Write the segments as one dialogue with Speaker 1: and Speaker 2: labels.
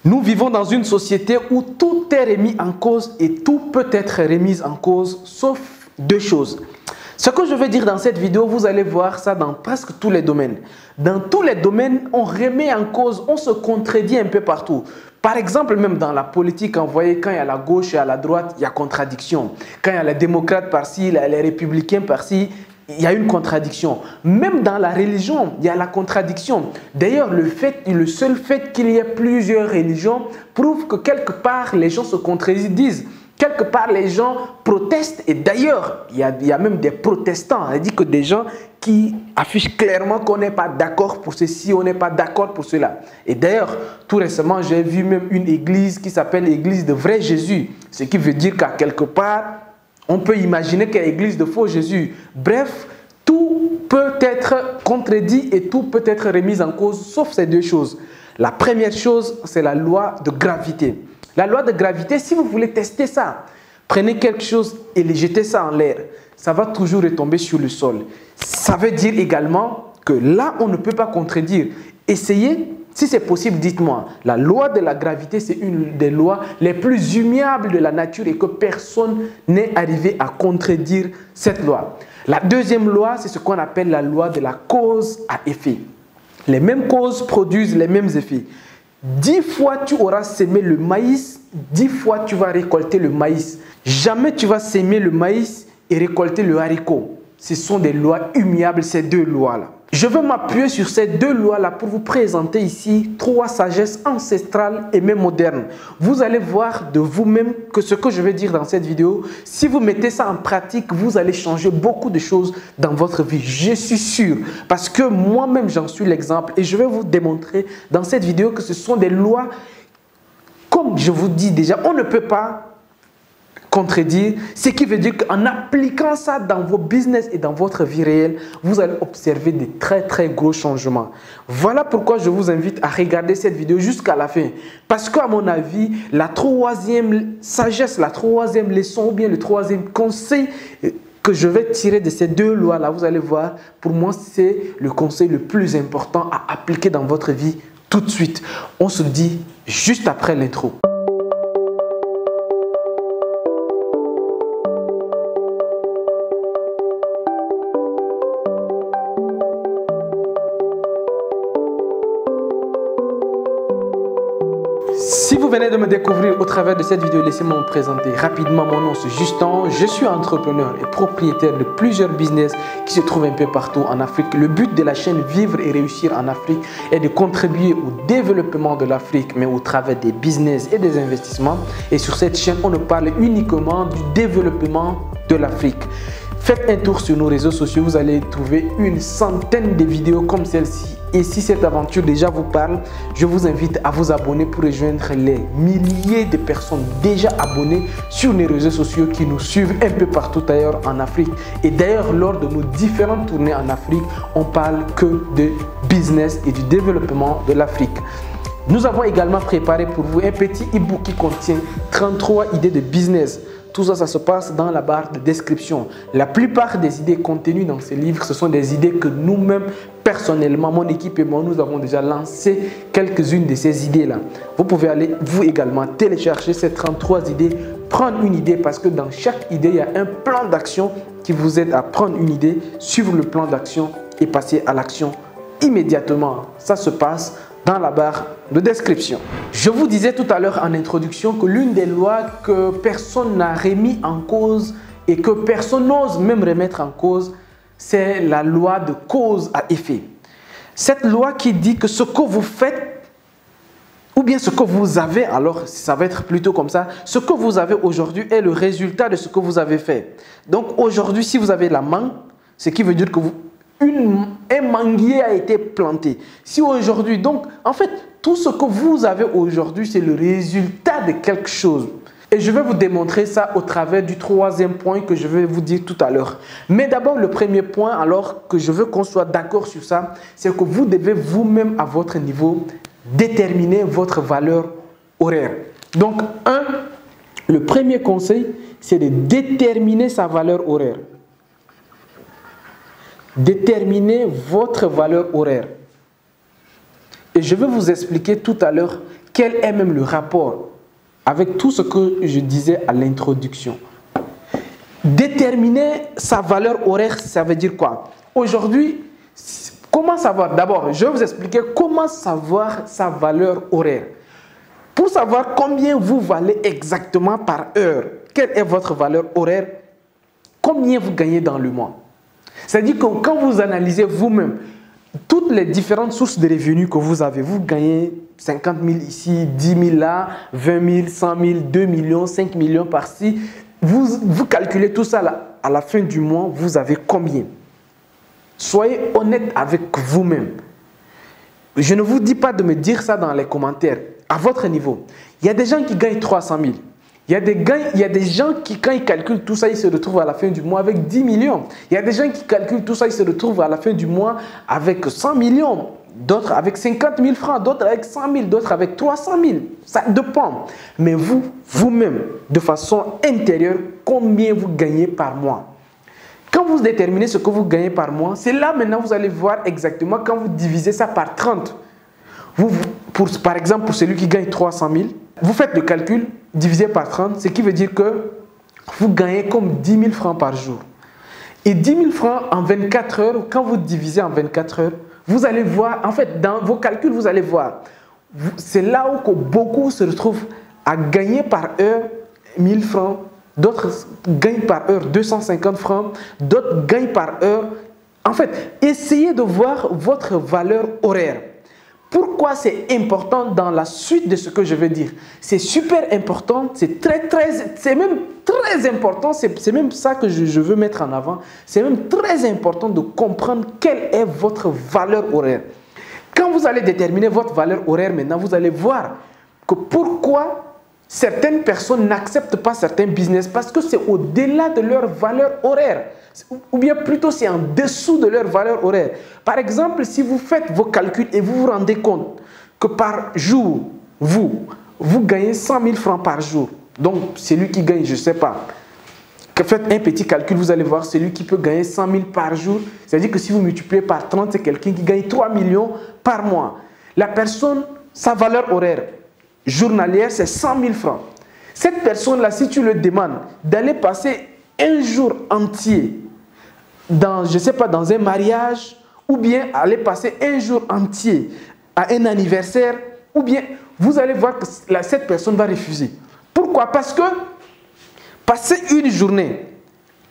Speaker 1: Nous vivons dans une société où tout est remis en cause et tout peut être remis en cause, sauf deux choses. Ce que je veux dire dans cette vidéo, vous allez voir ça dans presque tous les domaines. Dans tous les domaines, on remet en cause, on se contredit un peu partout. Par exemple, même dans la politique, vous voyez, quand il y a la gauche et à la droite, il y a contradiction. Quand il y a les démocrates par-ci, les républicains par-ci, il y a une contradiction. Même dans la religion, il y a la contradiction. D'ailleurs, le seul fait qu'il y ait plusieurs religions prouve que quelque part, les gens se contredisent. Quelque part, les gens protestent. Et d'ailleurs, il y a même des protestants. On dit que des gens qui affichent clairement qu'on n'est pas d'accord pour ceci, on n'est pas d'accord pour cela. Et d'ailleurs, tout récemment, j'ai vu même une église qui s'appelle l'église de vrai Jésus. Ce qui veut dire qu'à quelque part, on peut imaginer qu'il y a l'église de faux Jésus. Bref, tout peut être contredit et tout peut être remis en cause, sauf ces deux choses. La première chose, c'est la loi de gravité. La loi de gravité, si vous voulez tester ça, prenez quelque chose et jetez ça en l'air. Ça va toujours retomber sur le sol. Ça veut dire également que là, on ne peut pas contredire. Essayez. Si c'est possible, dites-moi. La loi de la gravité, c'est une des lois les plus immuables de la nature et que personne n'est arrivé à contredire cette loi. La deuxième loi, c'est ce qu'on appelle la loi de la cause à effet. Les mêmes causes produisent les mêmes effets. 10 fois tu auras sémé le maïs, 10 fois tu vas récolter le maïs. Jamais tu vas sémer le maïs et récolter le haricot. Ce sont des lois immuables, ces deux lois-là. Je veux m'appuyer sur ces deux lois-là pour vous présenter ici 3 sagesses ancestrales et même modernes. Vous allez voir de vous-même que ce que je vais dire dans cette vidéo, si vous mettez ça en pratique, vous allez changer beaucoup de choses dans votre vie. Je suis sûr, parce que moi-même j'en suis l'exemple et je vais vous démontrer dans cette vidéo que ce sont des lois, comme je vous dis déjà, on ne peut pas contredire, ce qui veut dire qu'en appliquant ça dans vos business et dans votre vie réelle, vous allez observer des très gros changements. Voilà pourquoi je vous invite à regarder cette vidéo jusqu'à la fin. Parce qu'à mon avis, la troisième sagesse, la troisième leçon ou bien le troisième conseil que je vais tirer de ces deux lois-là, vous allez voir, pour moi c'est le conseil le plus important à appliquer dans votre vie tout de suite. On se dit juste après l'intro. Si vous venez de me découvrir au travers de cette vidéo, laissez-moi me présenter rapidement. Mon nom c'est Justin, je suis entrepreneur et propriétaire de plusieurs business qui se trouvent un peu partout en Afrique. Le but de la chaîne Vivre et Réussir en Afrique est de contribuer au développement de l'Afrique, mais au travers des business et des investissements. Et sur cette chaîne, on ne parle uniquement du développement de l'Afrique. Faites un tour sur nos réseaux sociaux, vous allez trouver une centaine de vidéos comme celle-ci. Et si cette aventure déjà vous parle, je vous invite à vous abonner pour rejoindre les milliers de personnes déjà abonnées sur les réseaux sociaux qui nous suivent un peu partout ailleurs en Afrique. Et d'ailleurs, lors de nos différentes tournées en Afrique, on parle que de business et du développement de l'Afrique. Nous avons également préparé pour vous un petit e-book qui contient 33 idées de business. Tout ça, ça se passe dans la barre de description. La plupart des idées contenues dans ce livre, ce sont des idées que nous-mêmes, personnellement, mon équipe et moi, nous avons déjà lancé quelques-unes de ces idées-là. Vous pouvez aller, vous également, télécharger ces 33 idées, prendre une idée parce que dans chaque idée, il y a un plan d'action qui vous aide à prendre une idée, suivre le plan d'action et passer à l'action immédiatement. Ça se passe dans la barre de description. Je vous disais tout à l'heure en introduction que l'une des lois que personne n'a remis en cause et que personne n'ose même remettre en cause, c'est la loi de cause à effet. Cette loi qui dit que ce que vous faites, ou bien ce que vous avez, alors ça va être plutôt comme ça, ce que vous avez aujourd'hui est le résultat de ce que vous avez fait. Donc aujourd'hui, si vous avez la mangue, ce qui veut dire que un manguier a été planté. Si aujourd'hui, donc, en fait, tout ce que vous avez aujourd'hui, c'est le résultat de quelque chose. Et je vais vous démontrer ça au travers du troisième point que je vais vous dire tout à l'heure. Mais d'abord, le premier point, alors que je veux qu'on soit d'accord sur ça, c'est que vous devez vous-même, à votre niveau, déterminer votre valeur horaire. Donc, le premier conseil, c'est de déterminer sa valeur horaire. Déterminez votre valeur horaire. Et je vais vous expliquer tout à l'heure quel est même le rapport avec tout ce que je disais à l'introduction. Déterminer sa valeur horaire, ça veut dire quoi? Aujourd'hui, comment savoir? D'abord, je vais vous expliquer comment savoir sa valeur horaire. Pour savoir combien vous valez exactement par heure, quelle est votre valeur horaire, combien vous gagnez dans le mois. C'est-à-dire que quand vous analysez vous-même toutes les différentes sources de revenus que vous avez, vous gagnez 50 000 ici, 10 000 là, 20 000, 100 000, 2 millions, 5 millions par-ci. Vous calculez tout ça là, à la fin du mois, vous avez combien? Soyez honnête avec vous-même. Je ne vous dis pas de me dire ça dans les commentaires. À votre niveau, il y a des gens qui gagnent 300 000. Il y a des gens qui, quand ils calculent tout ça, ils se retrouvent à la fin du mois avec 10 millions. Il y a des gens qui calculent tout ça, ils se retrouvent à la fin du mois avec 100 millions. D'autres avec 50 000 francs, d'autres avec 100 000, d'autres avec 300 000. Ça dépend. Mais vous-même, de façon intérieure, combien vous gagnez par mois? Quand vous déterminez ce que vous gagnez par mois, c'est là maintenant vous allez voir exactement quand vous divisez ça par 30. Par exemple, pour celui qui gagne 300 000, vous faites le calcul divisé par 30, ce qui veut dire que vous gagnez comme 10 000 francs par jour. Et 10 000 francs en 24 heures, quand vous divisez en 24 heures, vous allez voir, en fait, dans vos calculs, vous allez voir, c'est là où beaucoup se retrouvent à gagner par heure 1000 francs, d'autres gagnent par heure 250 francs, d'autres gagnent par heure. En fait, essayez de voir votre valeur horaire. Pourquoi c'est important dans la suite de ce que je veux dire? C'est super important, c'est même très important, c'est même ça que je veux mettre en avant. C'est même très important de comprendre quelle est votre valeur horaire. Quand vous allez déterminer votre valeur horaire maintenant, vous allez voir que pourquoi certaines personnes n'acceptent pas certains business, parce que c'est au-delà de leur valeur horaire. Ou bien plutôt c'est en dessous de leur valeur horaire. Par exemple, si vous faites vos calculs et vous vous rendez compte que par jour, vous gagnez 100 000 francs par jour. Donc, celui qui gagne, je ne sais pas, faites un petit calcul, vous allez voir celui qui peut gagner 100 000 par jour. C'est-à-dire que si vous multipliez par 30, c'est quelqu'un qui gagne 3 millions par mois. La personne, sa valeur horaire journalière, c'est 100 000 francs. Cette personne-là, si tu le demandes d'aller passer un jour entier dans, je ne sais pas, dans un mariage, ou bien aller passer un jour entier à un anniversaire, ou bien vous allez voir que cette personne va refuser. Pourquoi? Parce que passer une journée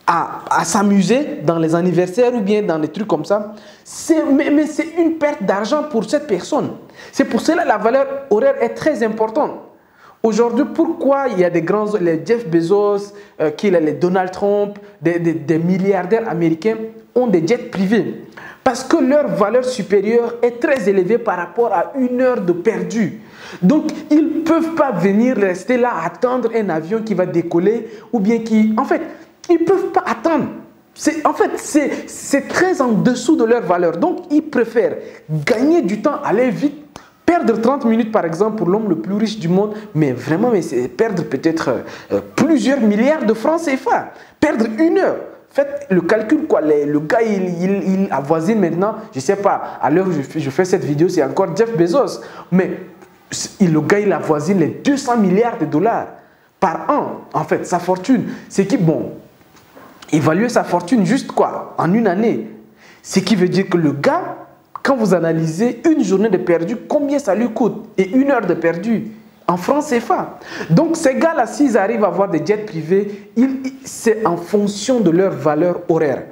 Speaker 1: à s'amuser dans les anniversaires ou bien dans des trucs comme ça, mais c'est une perte d'argent pour cette personne. C'est pour cela que la valeur horaire est très importante. Aujourd'hui, pourquoi il y a des grands, les Jeff Bezos, les Donald Trump, des milliardaires américains ont des jets privés? Parce que leur valeur supérieure est très élevée par rapport à une heure de perdu. Donc, ils ne peuvent pas venir rester là, attendre un avion qui va décoller ou bien qui... En fait, ils ne peuvent pas attendre. En fait, c'est très en dessous de leur valeur. Donc, ils préfèrent gagner du temps, aller vite, perdre 30 minutes par exemple pour l'homme le plus riche du monde, mais vraiment, c'est perdre peut-être plusieurs milliards de francs CFA. Perdre une heure. Faites le calcul, quoi. Le gars, il avoisine maintenant, je ne sais pas, à l'heure où je fais cette vidéo, c'est encore Jeff Bezos. Mais le gars, il avoisine les 200 milliards de dollars par an. En fait, sa fortune, c'est qui, bon, évaluer sa fortune juste quoi, en une année. Ce qui veut dire que le gars, quand vous analysez une journée de perdu, combien ça lui coûte? Et une heure de perdu en francs CFA. Donc ces gars-là, s'ils arrivent à avoir des jets privés, c'est en fonction de leur valeur horaire.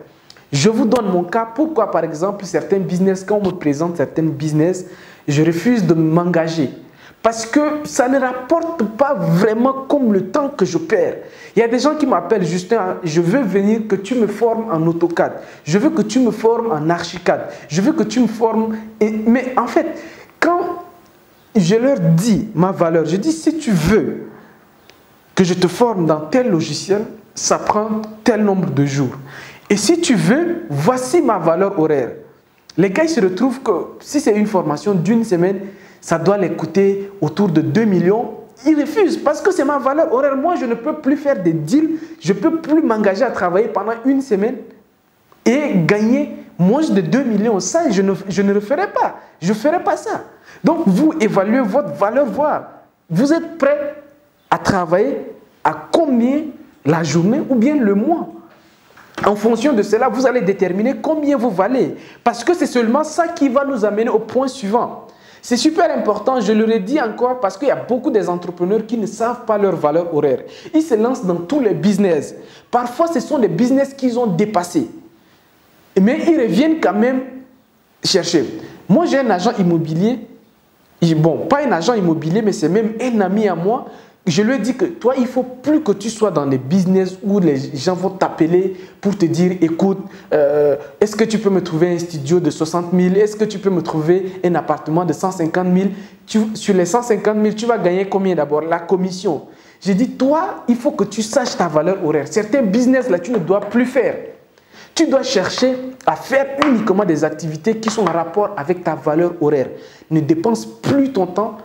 Speaker 1: Je vous donne mon cas. Pourquoi, par exemple, certains business, quand on me présente certains business, je refuse de m'engager. Parce que ça ne rapporte pas vraiment comme le temps que je perds. Il y a des gens qui m'appellent, Justin, je veux venir que tu me formes en AutoCAD. Je veux que tu me formes en Archicad. Je veux que tu me formes... Mais en fait, quand je leur dis ma valeur, je dis si tu veux que je te forme dans tel logiciel, ça prend tel nombre de jours. Et si tu veux, voici ma valeur horaire. Les gars, ils se retrouvent que si c'est une formation d'une semaine, ça doit les coûter autour de 2 millions. Ils refusent parce que c'est ma valeur horaire. Moi, je ne peux plus faire des deals. Je ne peux plus m'engager à travailler pendant une semaine. et gagner moins de 2 millions. Ça, je ne le ferai pas. Je ne ferai pas ça. Donc, vous évaluez votre valeur, voir. Vous êtes prêt à travailler à combien la journée ou bien le mois. En fonction de cela, vous allez déterminer combien vous valez. Parce que c'est seulement ça qui va nous amener au point suivant. C'est super important, je le redis encore, parce qu'il y a beaucoup des entrepreneurs qui ne savent pas leur valeur horaire. Ils se lancent dans tous les business. Parfois, ce sont des business qu'ils ont dépassés. Mais ils reviennent quand même chercher. Moi, j'ai un agent immobilier. Bon, pas un agent immobilier, mais c'est même un ami à moi. Je lui ai dit que toi, il ne faut plus que tu sois dans les business où les gens vont t'appeler pour te dire, écoute, est-ce que tu peux me trouver un studio de 60 000? Est-ce que tu peux me trouver un appartement de 150 000? Sur les 150 000, tu vas gagner combien d'abord? La commission. J'ai dit, toi, il faut que tu saches ta valeur horaire. Certains business, là, tu ne dois plus faire. Tu dois chercher à faire uniquement des activités qui sont en rapport avec ta valeur horaire. Ne dépense plus ton temps.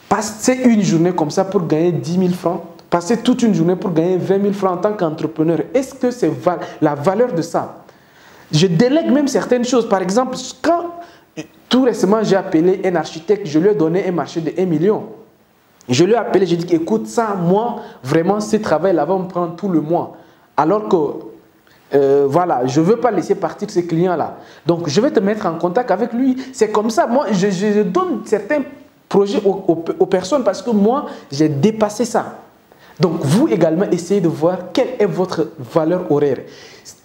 Speaker 1: Passer une journée comme ça pour gagner 10 000 francs. Passer toute une journée pour gagner 20 000 francs en tant qu'entrepreneur. Est-ce que c'est la valeur de ça? Je délègue même certaines choses. Par exemple, quand tout récemment j'ai appelé un architecte, je lui ai donné un marché de 1 million. Je lui ai appelé, j'ai dit, écoute, ça, moi, vraiment, ce travail-là va me prendre tout le mois. Alors que voilà, je ne veux pas laisser partir ces clients-là. Donc, je vais te mettre en contact avec lui. C'est comme ça. Moi, je donne certains projets aux personnes parce que moi, j'ai dépassé ça. Donc, vous également, essayez de voir quelle est votre valeur horaire.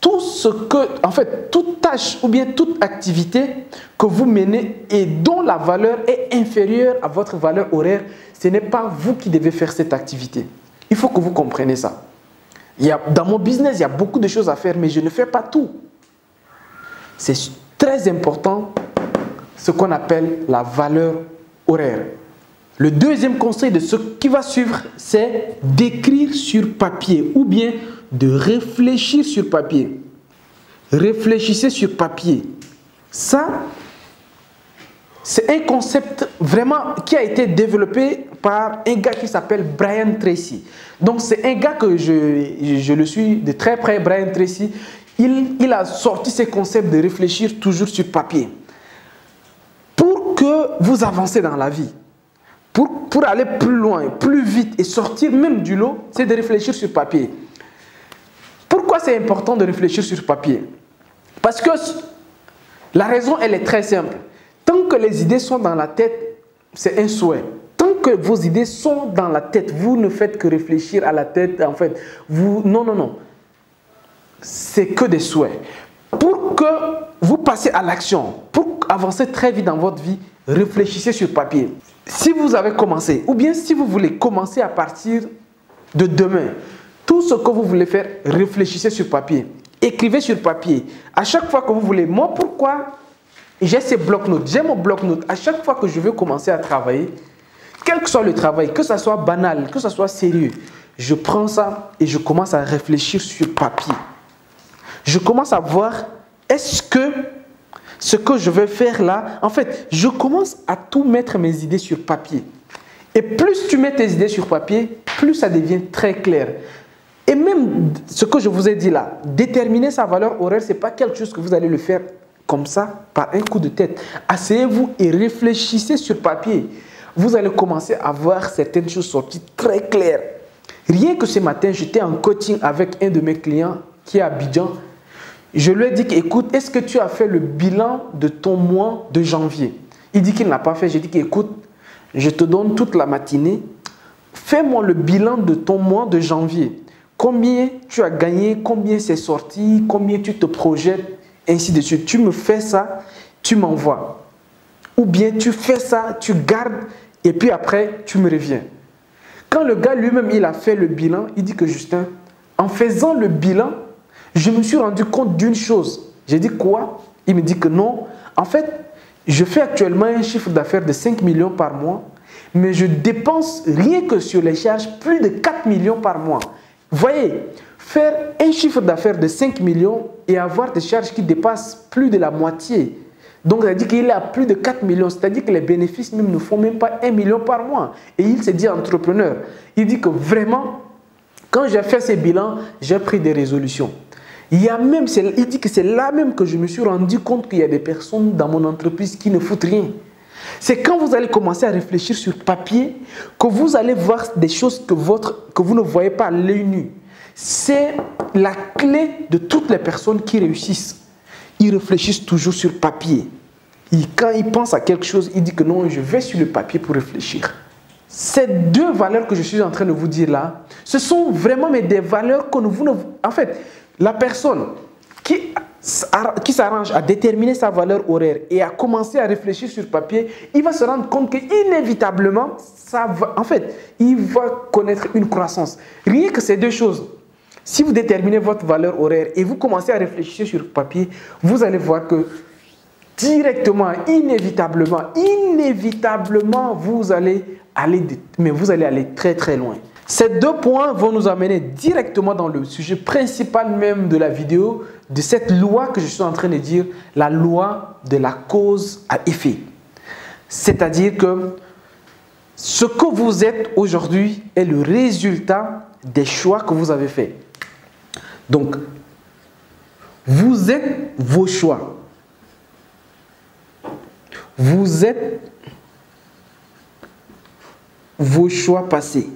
Speaker 1: Tout ce que, en fait, toute tâche ou bien toute activité que vous menez et dont la valeur est inférieure à votre valeur horaire, ce n'est pas vous qui devez faire cette activité. Il faut que vous compreniez ça. Dans mon business, il y a beaucoup de choses à faire, mais je ne fais pas tout. C'est très important ce qu'on appelle la valeur horaire. Le deuxième conseil de ce qui va suivre, c'est d'écrire sur papier ou bien de réfléchir sur papier. Réfléchissez sur papier. Ça, c'est un concept vraiment qui a été développé par un gars qui s'appelle Brian Tracy. Donc, c'est un gars que je le suis de très près, Brian Tracy. Il a sorti ces concepts de réfléchir toujours sur papier. Pour que vous avancez dans la vie, pour aller plus loin, plus vite et sortir même du lot, c'est de réfléchir sur papier. Pourquoi c'est important de réfléchir sur papier? Parce que la raison, elle est très simple. Tant que les idées sont dans la tête, c'est un souhait. Tant que vos idées sont dans la tête, vous ne faites que réfléchir à la tête, en fait. Non. C'est que des souhaits. Pour que vous passiez à l'action, pour avancer très vite dans votre vie, réfléchissez sur papier. Si vous avez commencé, ou bien si vous voulez commencer à partir de demain, tout ce que vous voulez faire, réfléchissez sur papier. Écrivez sur papier. À chaque fois que vous voulez. Moi, pourquoi j'ai ces bloc-notes? J'ai mon bloc-notes. À chaque fois que je veux commencer à travailler, quel que soit le travail, que ce soit banal, que ce soit sérieux, je prends ça et je commence à réfléchir sur papier. Je commence à voir, est-ce que ce que je vais faire là, en fait, je commence à tout mettre mes idées sur papier. Et plus tu mets tes idées sur papier, plus ça devient très clair. Et même ce que je vous ai dit là, déterminer sa valeur horaire, ce n'est pas quelque chose que vous allez le faire comme ça, par un coup de tête. Asseyez-vous et réfléchissez sur papier. Vous allez commencer à voir certaines choses sorties très claires. Rien que ce matin, j'étais en coaching avec un de mes clients qui est à Abidjan. Je lui ai dit, écoute, est-ce que tu as fait le bilan de ton mois de janvier? Il dit qu'il n'a pas fait. J'ai dit, écoute, je te donne toute la matinée. Fais-moi le bilan de ton mois de janvier. Combien tu as gagné, combien c'est sorti, combien tu te projettes, ainsi de suite. Tu me fais ça, tu m'envoies. Ou bien tu fais ça, tu gardes et puis après, tu me reviens. Quand le gars lui-même, il a fait le bilan, il dit que Justin, en faisant le bilan, je me suis rendu compte d'une chose. J'ai dit quoi? Il me dit que non. En fait, je fais actuellement un chiffre d'affaires de 5 millions par mois, mais je dépense rien que sur les charges plus de 4 millions par mois. Vous voyez, faire un chiffre d'affaires de 5 millions et avoir des charges qui dépassent plus de la moitié. Donc, ça veut dire qu'il est à plus de 4 millions. C'est-à-dire que les bénéfices même ne font même pas 1 million par mois. Et il se dit entrepreneur. Il dit que vraiment, quand j'ai fait ces bilans, j'ai pris des résolutions. Il dit que c'est là même que je me suis rendu compte qu'il y a des personnes dans mon entreprise qui ne foutent rien. C'est quand vous allez commencer à réfléchir sur papier que vous allez voir des choses que vous ne voyez pas à l'œil nu. C'est la clé de toutes les personnes qui réussissent. Ils réfléchissent toujours sur papier. Quand ils pensent à quelque chose, ils disent que non, je vais sur le papier pour réfléchir. Ces deux valeurs que je suis en train de vous dire là, ce sont vraiment des valeurs que vous ne... En fait, la personne qui s'arrange à déterminer sa valeur horaire et à commencer à réfléchir sur papier, il va se rendre compte qu'inévitablement, il va connaître une croissance. Rien que ces deux choses. Si vous déterminez votre valeur horaire et vous commencez à réfléchir sur papier, vous allez voir que directement, inévitablement, vous allez aller très très loin. Ces deux points vont nous amener directement dans le sujet principal même de la vidéo, de cette loi que je suis en train de dire, la loi de la cause à effet. C'est-à-dire que ce que vous êtes aujourd'hui est le résultat des choix que vous avez faits. Donc, vous êtes vos choix. Vous êtes vos choix passés.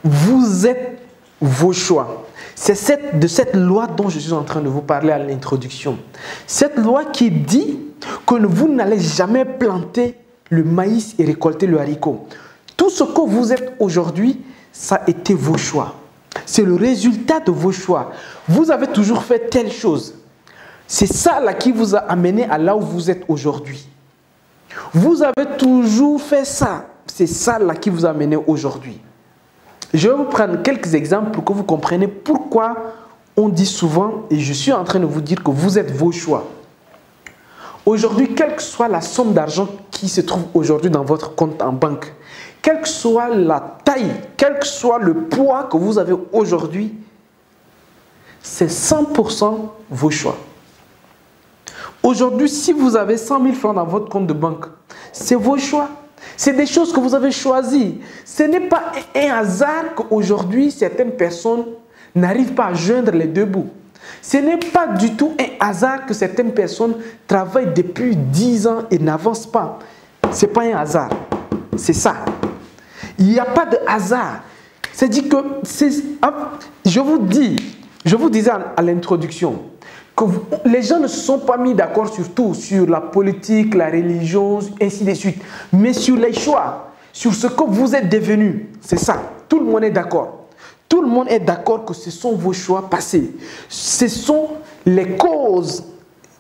Speaker 1: Vous êtes vos choix. C'est de cette loi dont je suis en train de vous parler à l'introduction. Cette loi qui dit que vous n'allez jamais planter le maïs et récolter le haricot. Tout ce que vous êtes aujourd'hui, ça a été vos choix. C'est le résultat de vos choix. Vous avez toujours fait telle chose. C'est ça là qui vous a amené à là où vous êtes aujourd'hui. Vous avez toujours fait ça. C'est ça là qui vous a amené aujourd'hui. Je vais vous prendre quelques exemples pour que vous compreniez pourquoi on dit souvent, et je suis en train de vous dire que vous êtes vos choix. Aujourd'hui, quelle que soit la somme d'argent qui se trouve aujourd'hui dans votre compte en banque, quelle que soit la taille, quel que soit le poids que vous avez aujourd'hui, c'est 100% vos choix. Aujourd'hui, si vous avez 100 000 francs dans votre compte de banque, c'est vos choix. C'est des choses que vous avez choisies. Ce n'est pas un hasard qu'aujourd'hui, certaines personnes n'arrivent pas à joindre les deux bouts. Ce n'est pas du tout un hasard que certaines personnes travaillent depuis 10 ans et n'avancent pas. Ce n'est pas un hasard. C'est ça. Il n'y a pas de hasard. C'est-à-dire que, je vous disais à l'introduction, que les gens ne se sont pas mis d'accord sur tout, sur la politique, la religion, ainsi de suite. Mais sur les choix, sur ce que vous êtes devenus, c'est ça. Tout le monde est d'accord. Tout le monde est d'accord que ce sont vos choix passés. Ce sont les causes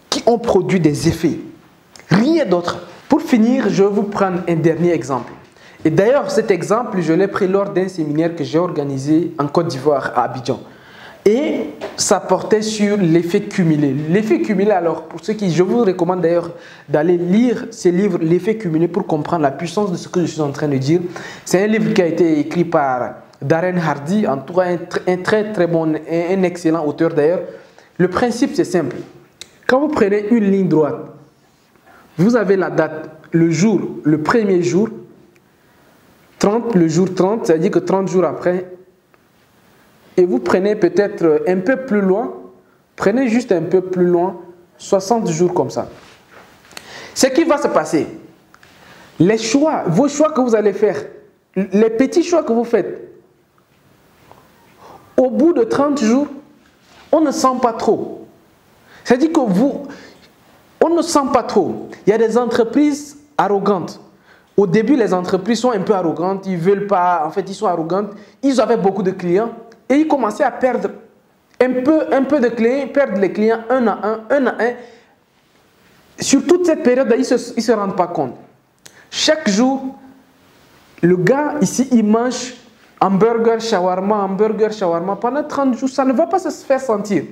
Speaker 1: qui ont produit des effets. Rien d'autre. Pour finir, je vais vous prendre un dernier exemple. Et d'ailleurs, cet exemple, je l'ai pris lors d'un séminaire que j'ai organisé en Côte d'Ivoire, à Abidjan. Et ça portait sur l'effet cumulé. L'effet cumulé, alors, pour ceux qui... Je vous recommande d'ailleurs d'aller lire ces livres, l'effet cumulé, pour comprendre la puissance de ce que je suis en train de dire. C'est un livre qui a été écrit par Darren Hardy, en tout cas un très bon, un excellent auteur d'ailleurs. Le principe, c'est simple. Quand vous prenez une ligne droite, vous avez la date, le jour, le premier jour, 30, le jour 30, c'est-à-dire que 30 jours après, et vous prenez peut-être un peu plus loin, prenez juste un peu plus loin, 60 jours comme ça. Ce qui va se passer, les choix, vos choix que vous allez faire, les petits choix que vous faites, au bout de 30 jours, on ne sent pas trop. C'est-à-dire que on ne sent pas trop. Il y a des entreprises arrogantes. Au début, les entreprises sont un peu arrogantes, ils veulent pas, en fait, ils sont arrogantes. Ils avaient beaucoup de clients. Et ils commençaient à perdre un peu de clients, perdre les clients un à un. Sur toute cette période-là, ils ne se rendent pas compte. Chaque jour, le gars ici, il mange hamburger, shawarma. Pendant 30 jours, ça ne va pas se faire sentir.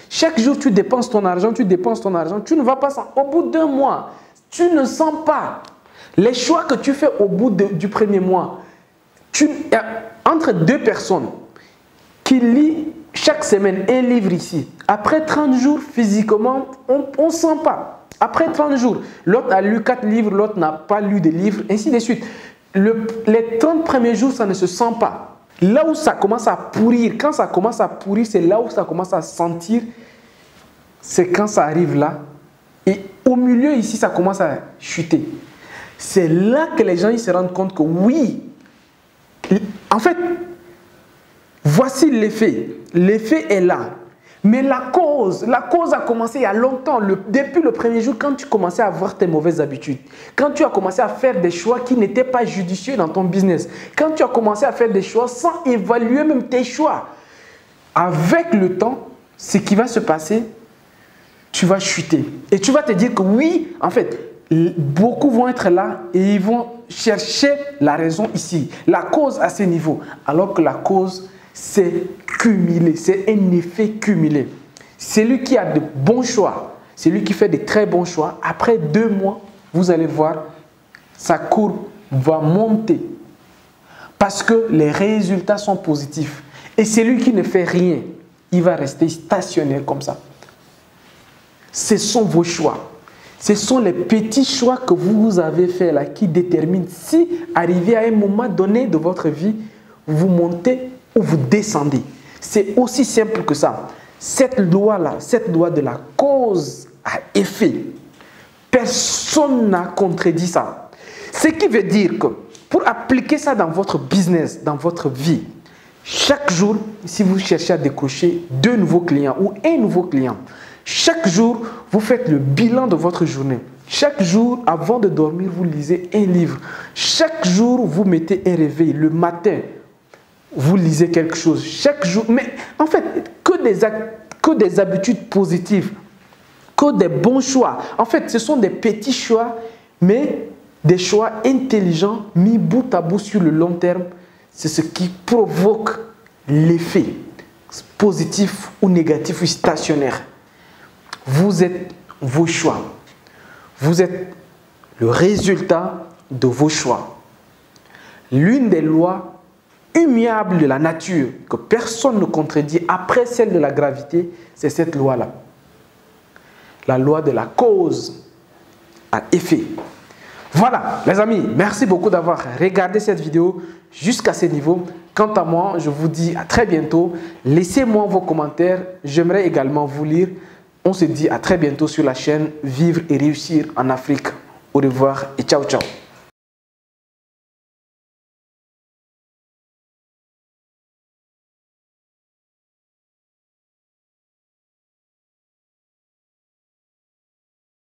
Speaker 1: Chaque jour, tu dépenses ton argent, tu ne vas pas sentir. Au bout d'1 mois, tu ne sens pas. Les choix que tu fais au bout du premier mois, entre 2 personnes, qui lit chaque semaine un livre ici. Après 30 jours, physiquement, on ne sent pas. Après 30 jours, l'autre a lu 4 livres, l'autre n'a pas lu de livres, ainsi de suite. les 30 premiers jours, ça ne se sent pas. Là où ça commence à pourrir, quand ça commence à pourrir, c'est là où ça commence à sentir. C'est quand ça arrive là. Et au milieu ici, ça commence à chuter. C'est là que les gens ils se rendent compte que oui, en fait, voici l'effet. L'effet est là. Mais la cause a commencé il y a longtemps. Depuis le premier jour, quand tu commençais à avoir tes mauvaises habitudes, quand tu as commencé à faire des choix qui n'étaient pas judicieux dans ton business, quand tu as commencé à faire des choix sans évaluer même tes choix, avec le temps, ce qui va se passer, tu vas chuter. Et tu vas te dire que oui, en fait, beaucoup vont être là et ils vont chercher la raison ici, la cause à ce niveau, alors que la cause, c'est cumulé, c'est un effet cumulé. Celui qui a de bons choix, celui qui fait de très bons choix, après 2 mois, vous allez voir, sa courbe va monter parce que les résultats sont positifs. Et celui qui ne fait rien, il va rester stationnaire comme ça. Ce sont vos choix. Ce sont les petits choix que vous avez faits là qui déterminent si, arrivé à un moment donné de votre vie, vous montez ou vous descendez. C'est aussi simple que ça. Cette loi-là, cette loi de la cause à effet, personne n'a contredit ça. Ce qui veut dire que pour appliquer ça dans votre business, dans votre vie, chaque jour, si vous cherchez à décrocher 2 nouveaux clients ou un nouveau client, chaque jour, vous faites le bilan de votre journée. Chaque jour, avant de dormir, vous lisez un livre. Chaque jour, vous mettez un réveil. Le matin, vous lisez quelque chose. Chaque jour, mais en fait, que des habitudes positives, que des bons choix. En fait, ce sont des petits choix, mais des choix intelligents mis bout à bout sur le long terme. C'est ce qui provoque l'effet positif ou négatif ou stationnaire. Vous êtes vos choix. Vous êtes le résultat de vos choix. L'une des lois immuables de la nature que personne ne contredit après celle de la gravité, c'est cette loi-là. La loi de la cause à effet. Voilà, les amis, merci beaucoup d'avoir regardé cette vidéo jusqu'à ce niveau. Quant à moi, je vous dis à très bientôt. Laissez-moi vos commentaires. J'aimerais également vous lire. On se dit à très bientôt sur la chaîne Vivre et réussir en Afrique. Au revoir et ciao, ciao.